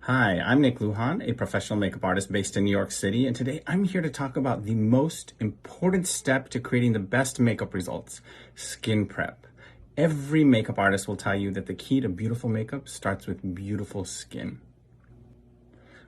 Hi, I'm Nick Lujan, a professional makeup artist based in New York City, and today I'm here to talk about the most important step to creating the best makeup results, skin prep. Every makeup artist will tell you that the key to beautiful makeup starts with beautiful skin.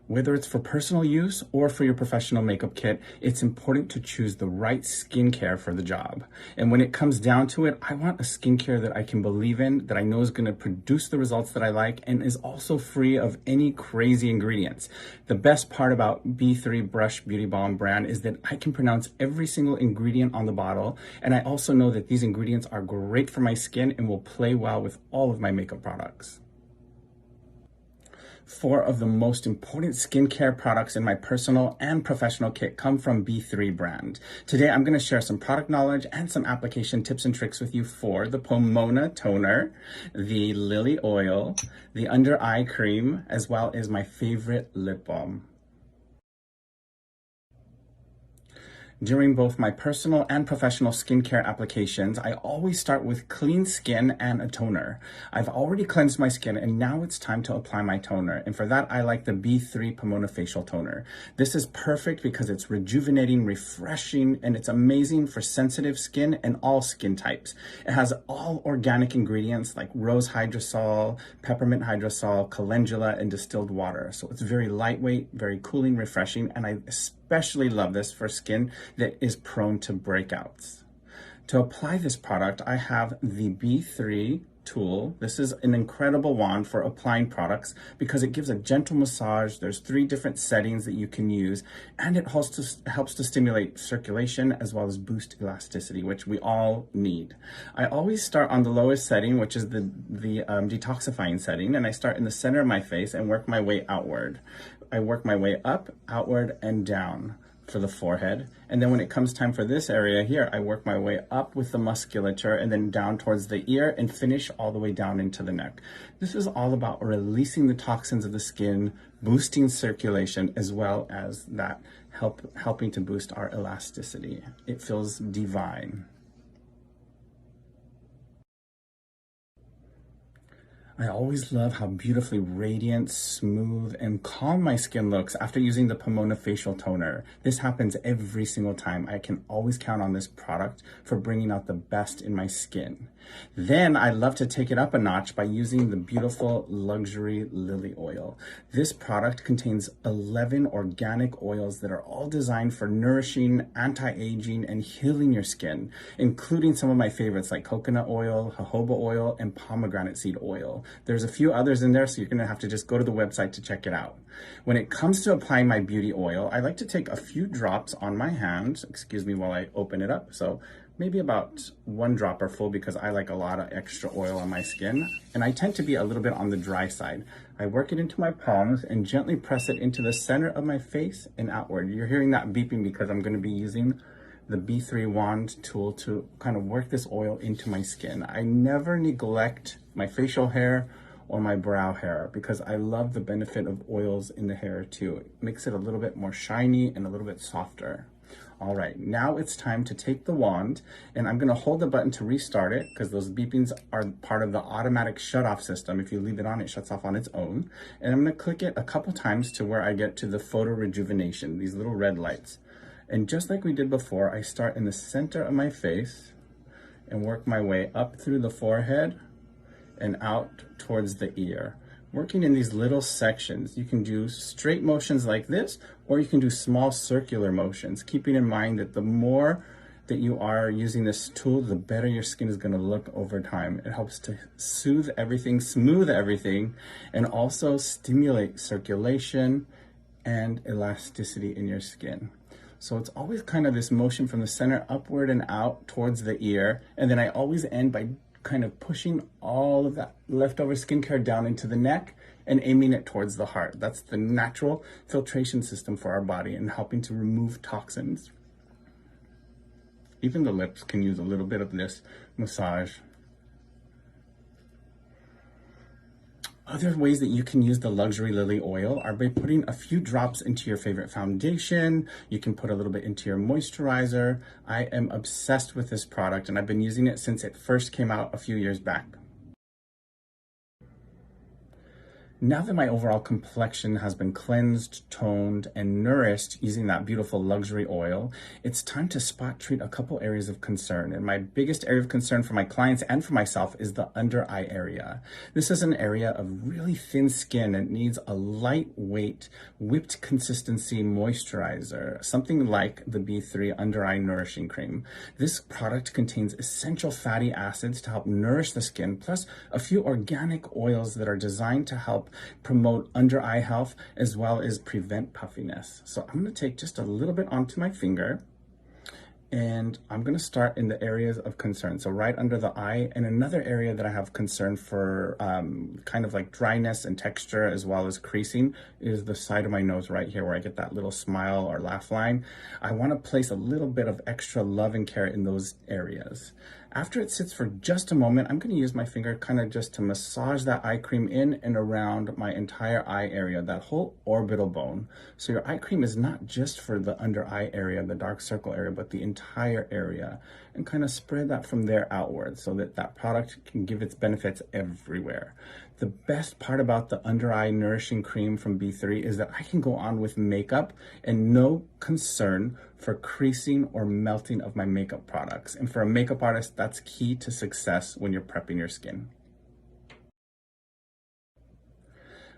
Whether it's for personal use or for your professional makeup kit, it's important to choose the right skincare for the job. And when it comes down to it, I want a skincare that I can believe in, that I know is going to produce the results that I like, and is also free of any crazy ingredients. The best part about B3 Brush Beauty Balm brand is that I can pronounce every single ingredient on the bottle, and I also know that these ingredients are great for my skin and will play well with all of my makeup products. 4 of the most important skincare products in my personal and professional kit come from B3 brand. Today, I'm going to share some product knowledge and some application tips and tricks with you for the Pomona toner, the Lillie oil, the under eye cream, as well as my favorite lip balm. During both my personal and professional skincare applications, I always start with clean skin and a toner. I've already cleansed my skin and now it's time to apply my toner. And for that, I like the B3 Pomona Facial Toner. This is perfect because it's rejuvenating, refreshing, and it's amazing for sensitive skin and all skin types. It has all organic ingredients like rose hydrosol, peppermint hydrosol, calendula, and distilled water. So it's very lightweight, very cooling, refreshing, and I especially love this for skin that is prone to breakouts. To apply this product, I have the B3 tool. This is an incredible wand for applying products because it gives a gentle massage. There's 3 different settings that you can use, and it helps to stimulate circulation as well as boost elasticity, which we all need. I always start on the lowest setting, which is the detoxifying setting, and I start in the center of my face and work my way outward. I work my way up, outward, and down for the forehead. And then when it comes time for this area here, I work my way up with the musculature and then down towards the ear and finish all the way down into the neck. This is all about releasing the toxins of the skin, boosting circulation, as well as that helping to boost our elasticity. It feels divine. I always love how beautifully radiant, smooth, and calm my skin looks after using the Pomona Facial Toner. This happens every single time. I can always count on this product for bringing out the best in my skin. Then I love to take it up a notch by using the beautiful luxury Lillie oil. This product contains 11 organic oils that are all designed for nourishing, anti-aging, and healing your skin, including some of my favorites like coconut oil, jojoba oil, and pomegranate seed oil. There's a few others in there, so you're gonna have to just go to the website to check it out. When it comes to applying my beauty oil, I like to take a few drops on my hand, excuse me while I open it up. So maybe about 1 dropper full because I like a lot of extra oil on my skin. And I tend to be a little bit on the dry side. I work it into my palms and gently press it into the center of my face and outward. You're hearing that beeping because I'm gonna be using the B3 wand tool to kind of work this oil into my skin. I never neglect my facial hair or my brow hair because I love the benefit of oils in the hair too. It makes it a little bit more shiny and a little bit softer. All right, now it's time to take the wand and I'm gonna hold the button to restart it because those beepings are part of the automatic shut-off system. If you leave it on, it shuts off on its own. And I'm gonna click it a couple times to where I get to the photo rejuvenation, these little red lights. And just like we did before, I start in the center of my face and work my way up through the forehead and out towards the ear. Working in these little sections, you can do straight motions like this, or you can do small circular motions, keeping in mind that the more that you are using this tool, the better your skin is gonna look over time. It helps to soothe everything, smooth everything, and also stimulate circulation and elasticity in your skin. So it's always kind of this motion from the center upward and out towards the ear. And then I always end by kind of pushing all of that leftover skincare down into the neck and aiming it towards the heart. That's the natural filtration system for our body and helping to remove toxins. Even the lips can use a little bit of this massage. Other ways that you can use the luxury Lillie oil are by putting a few drops into your favorite foundation. You can put a little bit into your moisturizer. I am obsessed with this product and I've been using it since it first came out a few years back. Now that my overall complexion has been cleansed, toned, and nourished using that beautiful luxury oil, it's time to spot treat a couple areas of concern. And my biggest area of concern for my clients and for myself is the under eye area. This is an area of really thin skin and needs a lightweight, whipped consistency moisturizer, something like the B3 Under Eye Nourishing Cream. This product contains essential fatty acids to help nourish the skin, plus a few organic oils that are designed to help promote under eye health as well as prevent puffiness. So I'm going to take just a little bit onto my finger, and I'm going to start in the areas of concern. So right under the eye, and another area that I have concern for kind of like dryness and texture as well as creasing is the side of my nose right here where I get that little smile or laugh line. I want to place a little bit of extra love and care in those areas. After it sits for just a moment, I'm going to use my finger kind of just to massage that eye cream in and around my entire eye area, that whole orbital bone. So your eye cream is not just for the under eye area, the dark circle area, but the entire area, and kind of spread that from there outward so that that product can give its benefits everywhere. The best part about the Under Eye Nourishing Cream from B3 is that I can go on with makeup and no concern for creasing or melting of my makeup products. And for a makeup artist, that's key to success when you're prepping your skin.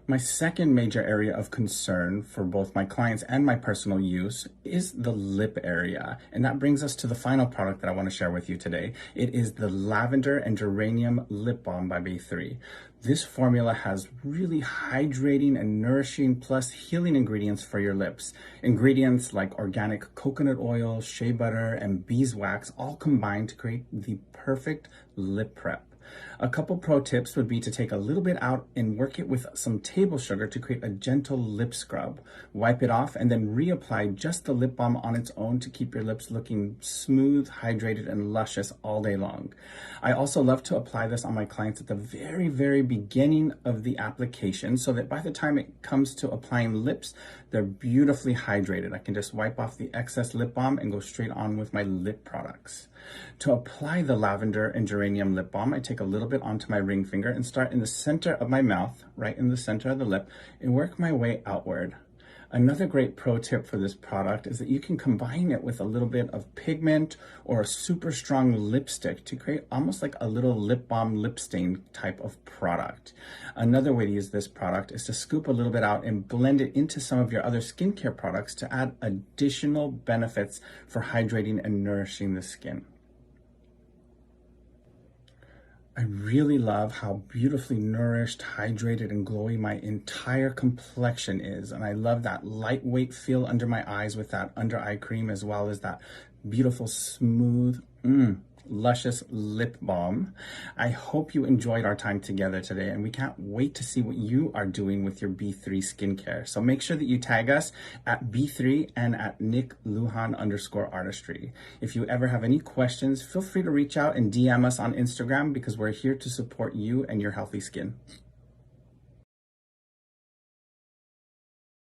My second major area of concern for both my clients and my personal use is the lip area. And that brings us to the final product that I want to share with you today. It is the Lavender and Geranium Lip Balm by B3. This formula has really hydrating and nourishing plus healing ingredients for your lips. Ingredients like organic coconut oil, shea butter, and beeswax all combine to create the perfect lip prep. A couple pro tips would be to take a little bit out and work it with some table sugar to create a gentle lip scrub. Wipe it off and then reapply just the lip balm on its own to keep your lips looking smooth, hydrated, and luscious all day long. I also love to apply this on my clients at the very, very beginning of the application so that by the time it comes to applying lips, they're beautifully hydrated. I can just wipe off the excess lip balm and go straight on with my lip products. To apply the Lavender and Geranium Lip Balm, I take a little bit onto my ring finger and start in the center of my mouth, right in the center of the lip, and work my way outward. Another great pro tip for this product is that you can combine it with a little bit of pigment or a super strong lipstick to create almost like a little lip balm lip stain type of product. Another way to use this product is to scoop a little bit out and blend it into some of your other skincare products to add additional benefits for hydrating and nourishing the skin. I really love how beautifully nourished, hydrated, and glowy my entire complexion is. And I love that lightweight feel under my eyes with that under eye cream, as well as that beautiful, smooth, luscious lip balm. I hope you enjoyed our time together today, and we can't wait to see what you are doing with your B3 skincare. So make sure that you tag us at B3 and at Nick Lujan _artistry. If you ever have any questions, feel free to reach out and DM us on Instagram because we're here to support you and your healthy skin.